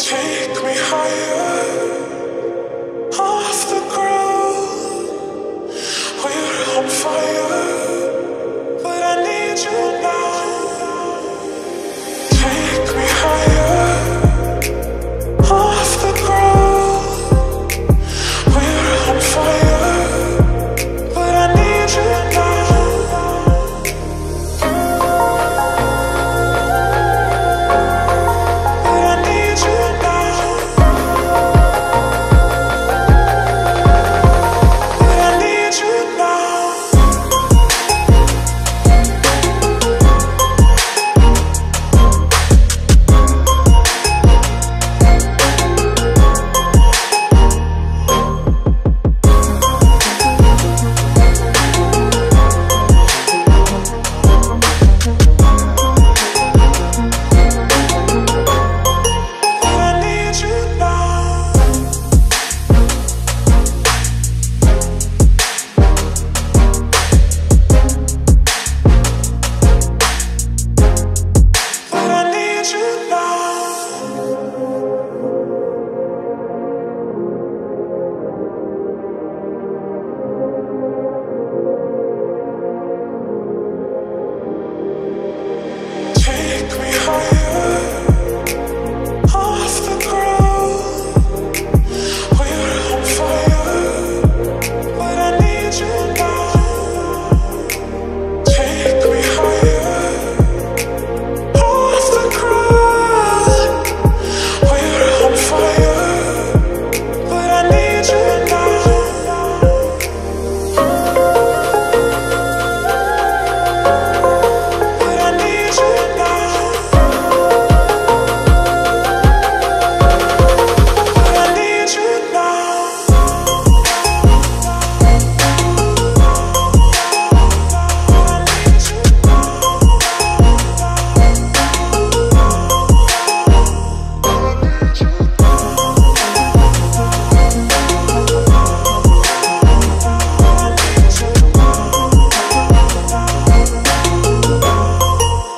Take me higher, off the ground. We're on fire, but I need you now. Take me higher, off the ground. We're on fire, but I need you now. But I need you now. But I need you now. But I need you now. But I need you now. Take me higher, off the ground. We're on fire, but I need you now. Take me higher, off the ground. We're on fire, but I need you now. But I need you now. But I need you now.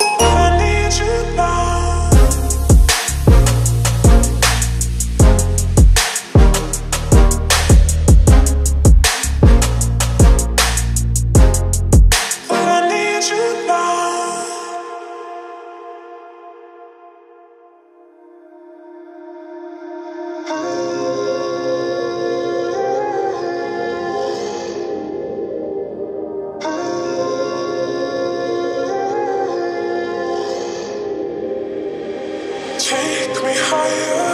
But I need you now. But I need you now. Take me higher,